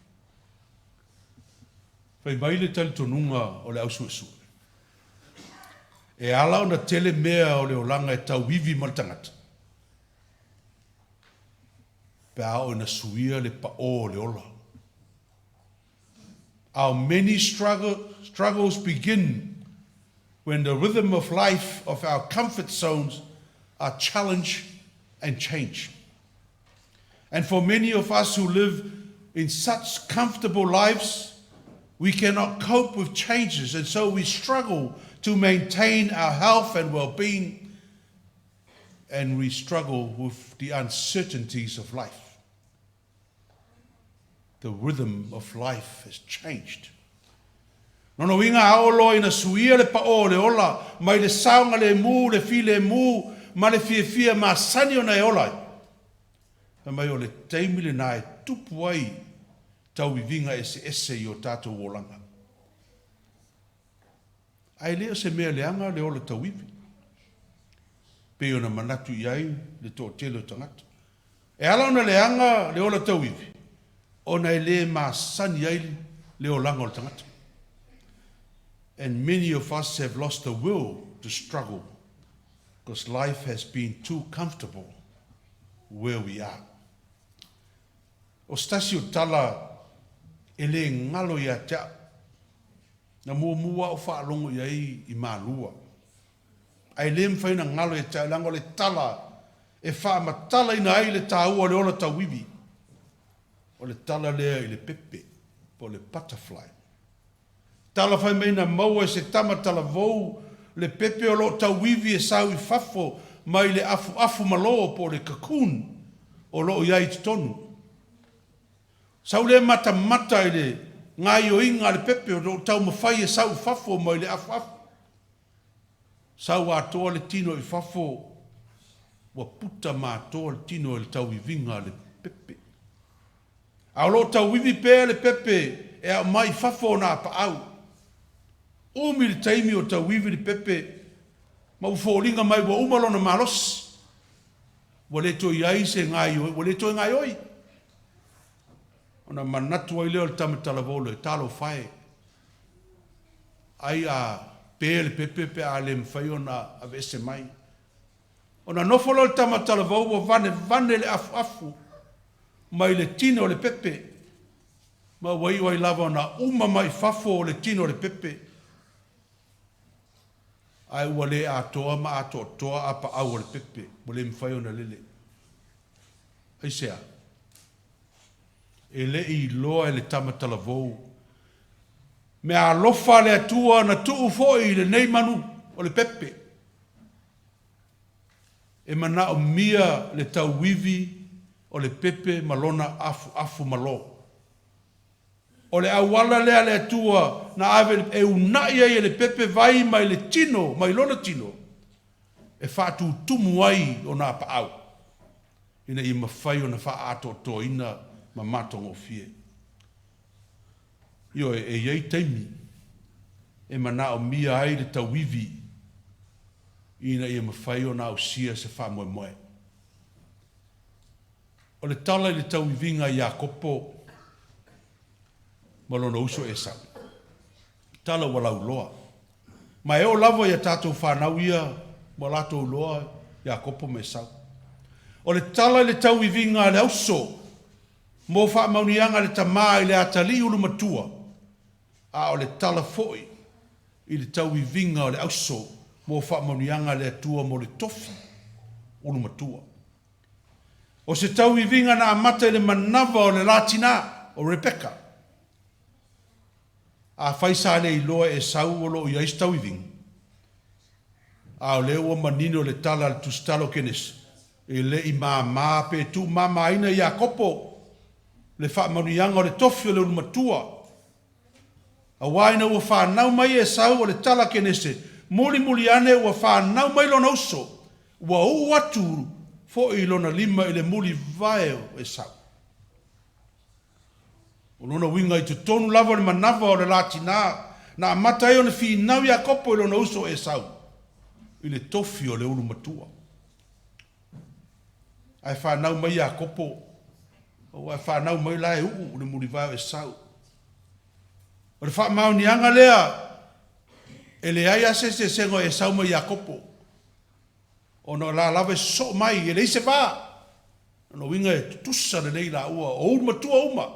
Whai mai le talitonunga o le au suesue. E ala o na tele mea o le o langa e tau vivi maltangata. Pe ao na suia le pa o le ola. Our many struggles begin when the rhythm of life of our comfort zones are challenged and changed. And for many of us who live in such comfortable lives, we cannot cope with changes, and so we struggle to maintain our health and well-being, and we struggle with the uncertainties of life. The rhythm of life has changed. Nono inga aolo ina suia le pa o le ola, mai le saunga le mu, le fi le mu, ma le fia ma sani o nei olai. E mai o le teimile na e tupu ai tau I vinga ese I o tātou wolanga. Ai leo se mea leanga le ola tau iwi. Pe o na manatu I ai le tō telo tangata. E ala ona leanga le ola tau iwi. Ona e le ma sani ai le olanga o tangata. And many of us have lost the will to struggle because life has been too comfortable where we are. O stasi o tala e le ngalo ia tea. Na mua o whaalongo iai I mālua. Ai le mwhaina ngalo ia tea lango le tala e wha matala ina ai le tāua le ola tawiwi. O le tala lea I le pepe, po le butterfly. Tala whai meina maua se tama tala vou, le pepe o lo tawiwi e sau I fafo, mai le afu malo po le cocoon, o lo iai tonu. Sau le mata I le ngai o inga le pepe o tau mawhai e sau fafo mai le afu. Sau atoa le tino I fafo, wa puta mātoa le tino le tau ivinga le pepe. Aolo tau wivi pē le pepe, e a mai fafo na pa au. Umi le taimi o tau wivi le pepe, ma ufolinga mai wa umalona malos. Wa le toi ai se ngai oi, wa le toi ngai oi. Ona manatu ai leo le tamatalawolo, e talo fai. Ai a pē le pepe pe a le mwhai ona a vese mai. Ona nofolo le tamatalawolo wa vane le afu afu. Mai le tino le pepe. Ma wai wai lava ona uma mai fafo le tino le pepe. Ai ua le atoa ma atoa apa au le pepe. Mo le mwhai ona lele. Ai sea. E le I loa e le tamatalawou. Me a lofa le atua na tuu foi le nei manu o le pepe. E mana o mia le tau wivi o le pepe malona afu malo. O le awala lea le atua na ave e unai ai le pepe vai mai le tino, mai lona tino. E whaatu tumu ai o na paau. Ina I mawhai o na wha ato toina ma matongo fie. Io e iei teimi. E mana o mia ai le tau wivi. Ina I mawhai o na o sia se wha moe moe. O le tala le tau ivinga ia kopo. Malona uso e sa. Tala walau loa. Ma e o lava ia tātou whanau ia. Walatou loa ia kopo me sau. O le tala le tau ivinga le auso. Mo wha maunianga le tamā I le atali ulu matua. A o le tala foi. I le tau ivinga o le auso. Mo wha maunianga le atua mo le tofi. Ulu matua. O se tau ivinga na amata le manava o le latina o Rebecca. A whaisa le iloa e sau o lo I ais tau ivinga. A o leo o manino le tala le tustalo kenes. E le I mā pe tu mama ina ia kopo. Le wha maunianga o le tofi o le matua. A waina ua whanau mai e sau o le tala kenese. Muli ane ua whanau mai lona uso. Ua uatu fo I lona lima I le muli vaeo e sau. O lona winga I te tonu lava le manava o le latina. Na amata e o le whinau ia kopo I lona uso e sau. I le tofi o le ulu matua. Ai whanau mai ia kopo. O ai whanau mai la e uu le muli vaeo e sau. O le wha maunianga lea. E le ai ase se sengo e sau mai ia kopo. O no la lave so mai e le se va. No winga e tutusa le nei la ua. O ulu matua uma.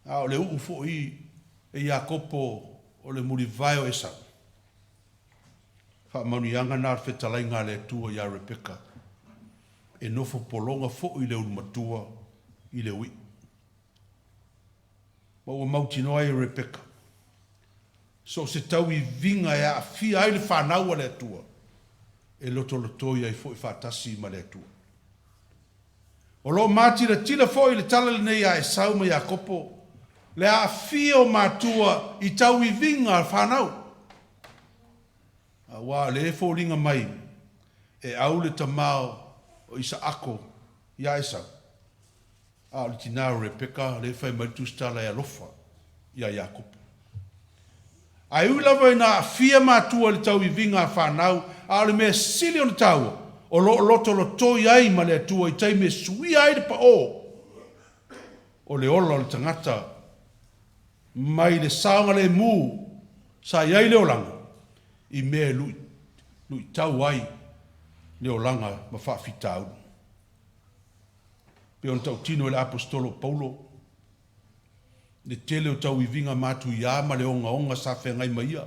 A o le uu fo I e ia kopo o le muli vaeo e sau. Wha maunianga nā whetalainga le tua ia Rebecca. E nofo polonga fo I le ulu matua I le ui. Ma ua mautino ai Rebecca. So se tau I vinga e a fia ai le whanau a le atua. E loto ia I fo I whatasi ma le atua. O lo mātira tila fo I le tala le nei a e sau ma ia kopo. Le a fia o mātua I tau I vinga al whanau. A wā le e fo ringa mai. E au le tamao o isa ako ia e sau. A le tina Rebecca le fai maritu stala e alofa ia Iakopo. Ai ui lava ina fia mātua le tau I vinga a whanau, a le mea sili o na tau, o loto ai ma le atua I tai me sui ai le pa o le ola o le tangata, mai le saonga le mū, sa iai le olanga, I mea lui tau ai le olanga ma whaafitau. Pe on tau tino le apostolo Paulo, le tele o tau I vinga mātu ia ma le onga sa whengai maia.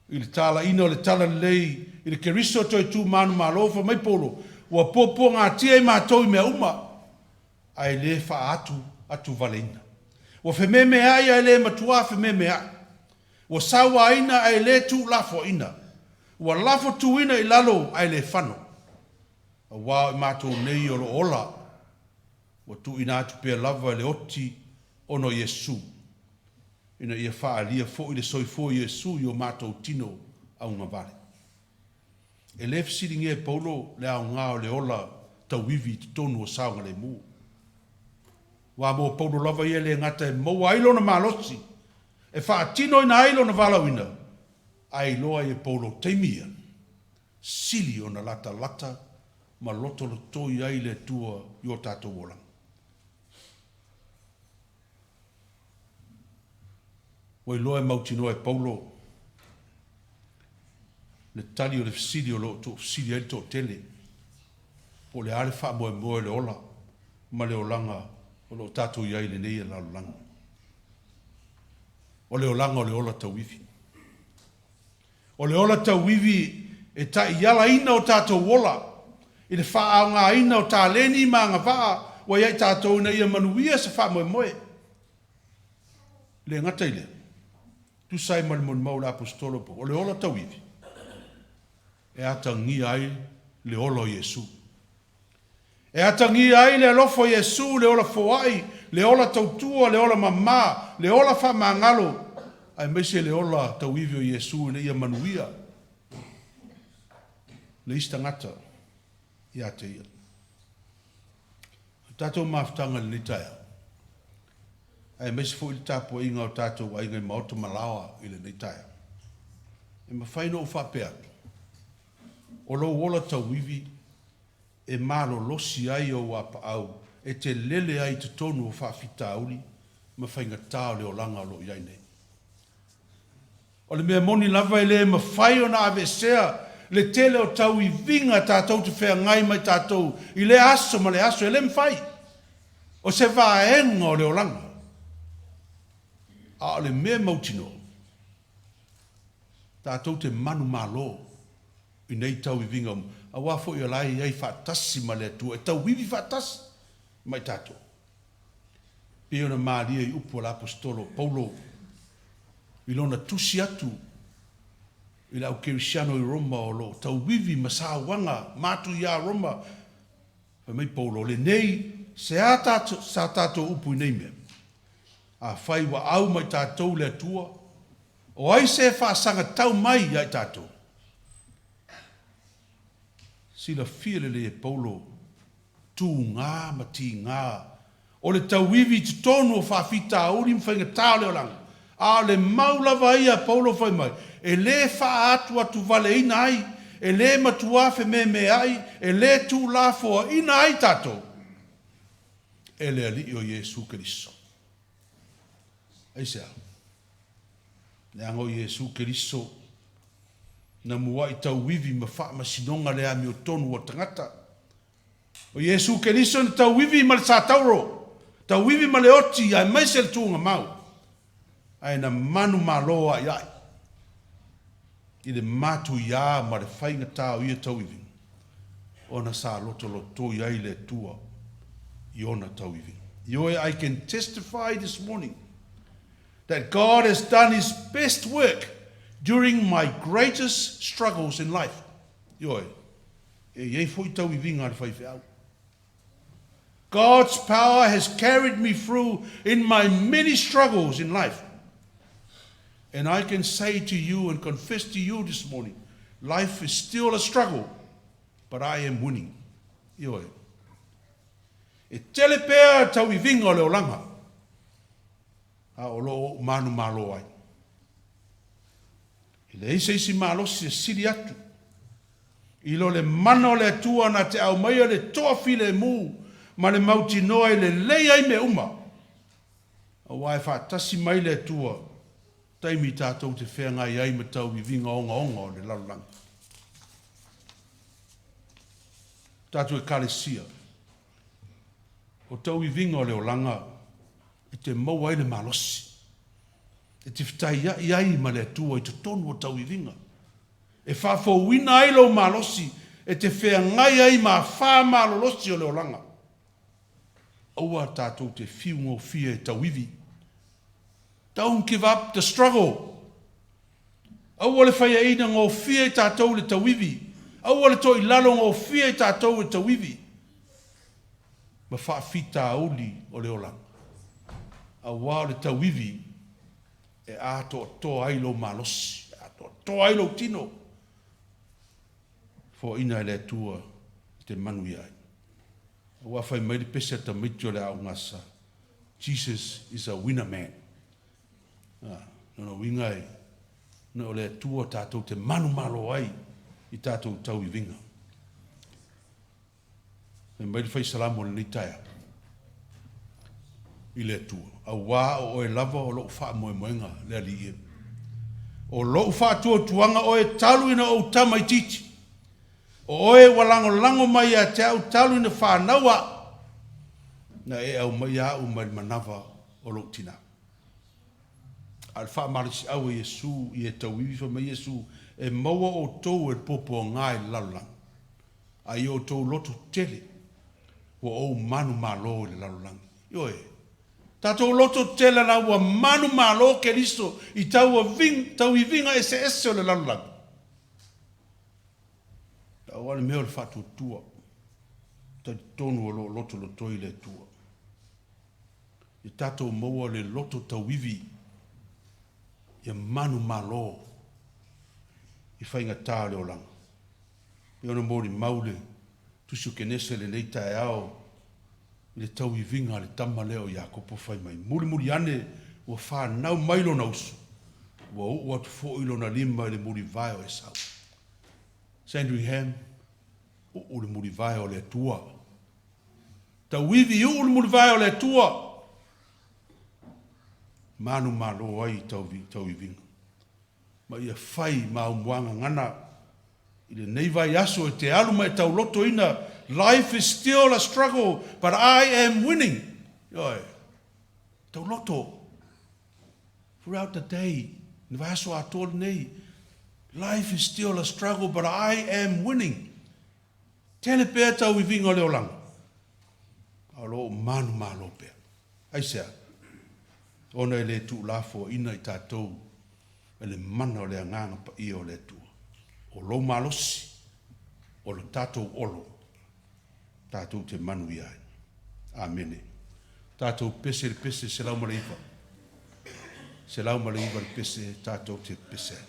I le tala ina o le tala lei, I le keriso toi tu manu malofa mai Paulo, ua popo ngā tia I mātou I mea uma, ai le wha atu valeina. Ua whememe ai ai le matua whememe ai. Ua sawa aina ai le tu lafo ina. Ua lafo tu ina I lalo ai le whano. A wā I mātou nei o lo ola, ua tu ina atu pia lava le oti ono Yesu. ina ia whaalia fo i le soifo Iesu i o mātou tino au ngā vale. E le fisiringe e Paulo le au ngā o le ola tauivi te tonu o saunga le mu. Wa mo Paulo lava ia le ngata e maua ailo na malosi, e whaatino ina ailo na valawina, ai loa e Paulo teimia, sili o na lata lata, ma loto lo toi ai le tua i o tātou olang. Wai loa e mautino e Paulo, le tali o le fisili o lo to fisili ai to tele, po le ale wha moe le ola, ma le olanga o lo tātou iai le nei e la olanga. O le olanga o le ola tauivi. O le ola tauivi e ta iala ina o tātou ola, i le wha au ngā ina o tā leni ma ngā wha, wa iai tātou ina ia manuia sa wha moe. Le ngata ile, tu sai mani mon maula apostolo po, o le ola tauivi. E atangi ai le ola o Iesu. E atangi ai le alofo Iesu, le ola foai, le ola tautua, le ola mamā, le ola wha mangalo, ai meise le ola tauivi o Iesu le ia manuia. Le istangata, ia te ia. Tātou maftanga le nitaia. Ai meise fo i tāpua inga o tātou ai ngai maoto malawa i le nitaia. E mawhaino o whapea. O lo ola tauivi e malo losi ai o wapa au e te lele ai te tonu o whawhita auli ma whainga tāo le o langa o lo iai nei. O le mea moni lava e le ma whai o na avesea le tele o tau i vinga tātou te whea ngai mai tātou i le aso ma le aso e le mwhai. O se vaenga o le o langa. A o le mea mautino tātou te manu malo i nei tau i vinga a wafo i alai ai whaatasi ma le atua, e tau wiwi whaatasi mai tātou. Pio na maalia i upo la apostolo Paulo, i lona tusi atu, i lau kerisiano i Roma o lo, tau wiwi ma sa wanga, matu ia Roma, pa mai Paulo, le nei, se a tātou, sa tātou upo i nei mea, a whai wa au mai tātou le atua, o ai se whaasanga tau mai ai tātou. Sila fiele le Paulo, tu ngā mati ngā, o le tauivi te tonu o whawhita auri mwhainga tāo leo langa, a le maulawa ia Paulo whai mai, e le wha atua tu vale ina ai, e le matuafe me ai, e le tu lafoa ina ai tātou, e le ali o Iesu Keriso. Eisea, le ango Iesu Keriso, na mua i tau wivi ma wha ma sinonga le ami o tonu o tangata. O Iesu Keriso na tau wivi ma le sātauro, tau wivi ma le oti ai maise le tūnga mau. Ai na manu maloa iai. I le matu ia ma le whainga tāo ia tau wivi. O na sā loto loto iai le tua i ona tau wivi. Ioe, I can testify this morning that God has done his best work during my greatest struggles in life. Ioe, e iei fo I tau I vinga le whaiwheau. God's power has carried me through in my many struggles in life. And I can say to you and confess to you this morning, life is still a struggle, but I am winning. Ioe, e telepea tau I vinga o leo langa. A o lo manu malo ai. I le isi malosi e siri atu. I lo le mana le atua na te au maia le toa file mu, ma le mauti noa I le leia I me uma. A wai whaatasi mai le atua, taimi tātou te whea ngai ai ma tau I vinga onga o le lalulanga. Tātou e kalesia. O tau I vinga o le olanga, I te mau ai le malosi. E te whitai iai ma le atua I te tonu o tau I vinga. E whawhauina ai lo malosi, e te whea ngai ai ma wha malolosi o le olanga. Aua tātou te whiungo fia e tau iwi. Don't give up the struggle. Aua le whaia ina ngō fia e tātou le tau iwi. Aua le toi lalo ngō fia e tātou le tau iwi. Ma wha whita auli o le olanga. Aua le tau iwi. e a to ai lo malosi, a to ai lo tino. Fo ina le tua te manu iai. Ua fai mai le pese ta mitio le au ngasa. Jesus is a winner man. No wingai. No le tua tātou te manu malo ai i tātou tau i vinga. E mai le fai salamo le nitaia. I le tua. A wā o e lava o loo wha moe moenga le ali e. O loo wha tua tuanga o e talu ina o tama i titi. O e walango lango mai a te au talu ina wha naua. Na e au mai a u mai manava o loo tina. Al wha marisi au e Yesu i e tau iwi wha mai Yesu e maua o tau e popo ngai lalulang. A i o tau loto tele. Wa o manu malo le lalulang. Ioe. Tato loto tele na ua manu malo ke liso i tau i vinga ese o le lalulang. Tau ale meo le whatu tua. Tai tonu o loto lo toi le tua. I tato maua le loto tau iwi. Ia manu malo. I whainga tā leo langa. I ona mori maule. Tusu kenese le nei tae ao. I le tau i vinga le tama leo i a kopo whai mai. Muri ane ua wha nau mailo na usu. Ua ua tu fo ilo na lima le muri vai o e sau. Sandringham. O le muri vai o le tua. Tau iwi o le muri vai o le tua. Manu malo ai tau i vinga. Ma ia whai ma umwanga ngana. I le nei vai aso e te alu mai tau loto ina. Life is still a struggle, but I am winning. Ioi. Tau loto. Throughout the day. Ni vai aso a tōle nei. Life is still a struggle, but I am winning. Tele pēr tau i vinga leo langa. Alo manu malo pēr. Aisea. Ona e le tu lafo ina i tātou. E le mana o le anganga pa i o le tua. O lo malosi. O le tātou olo. Tātou te manu i ai. Amene. Tātou pese le pese se lau male iwa. Se lau male iwa le pese tātou te pese.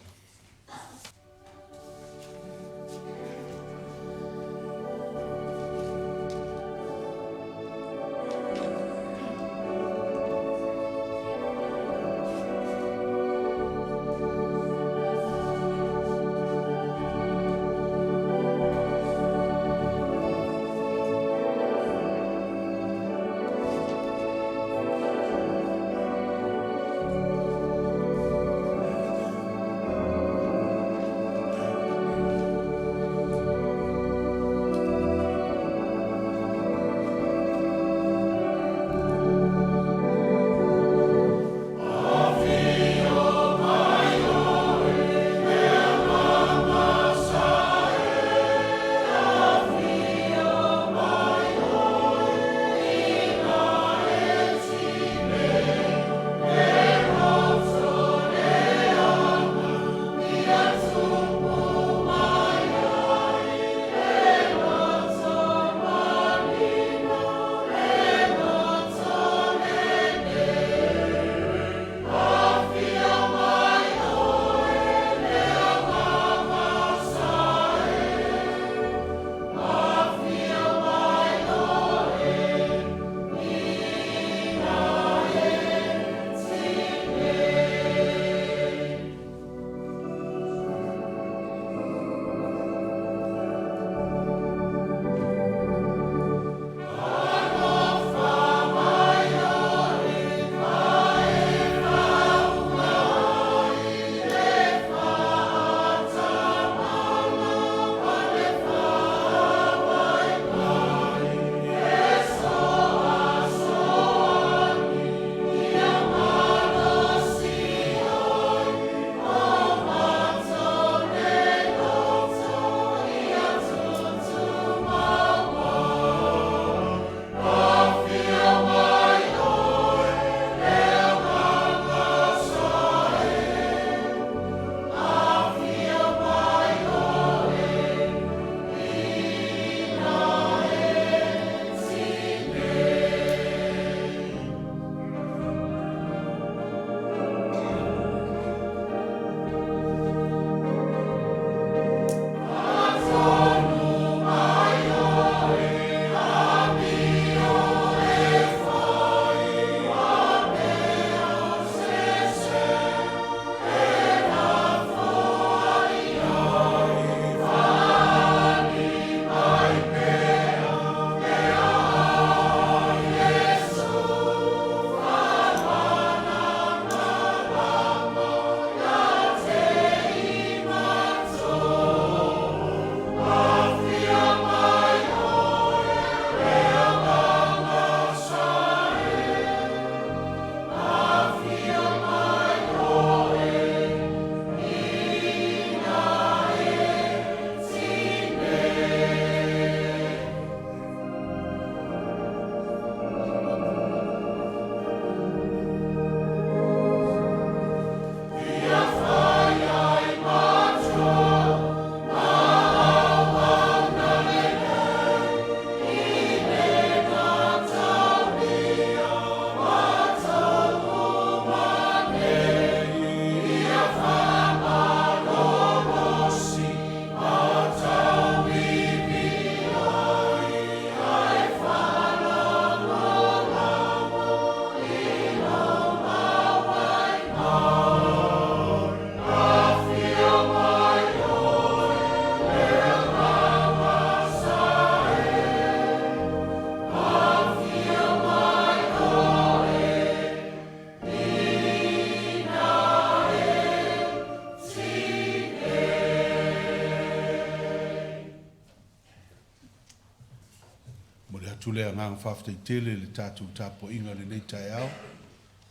tule a ngang whaftai tele le tātou tāpo inga le nei tai au.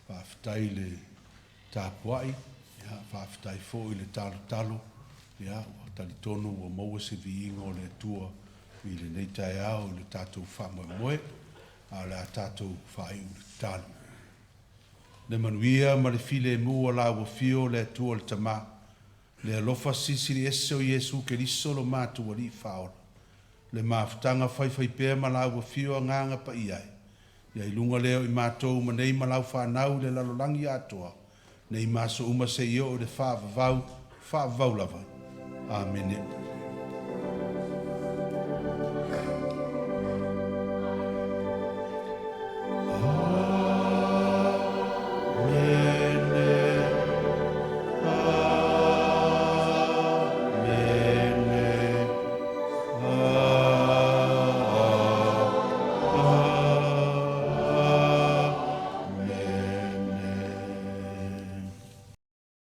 Whaftai le tāpuai. Whaftai fo i le talo. Tali tono wa maua se vi ingo le tua i le nei tai au le tātou whamoe. A le tātou whai u le talo. Le manuia ma le file mua la wa fio le tua le tama. Le alofa sisi le eso Yesu ke riso lo mātu wa li whaora. Le mafutanga whai pēr ma la wa fio a nganga pa iai. Ia ilunga leo i mātou ma nei ma lau whanau le lalolangi atoa. Nei maso uma se io o le whaavavau lava. Amen.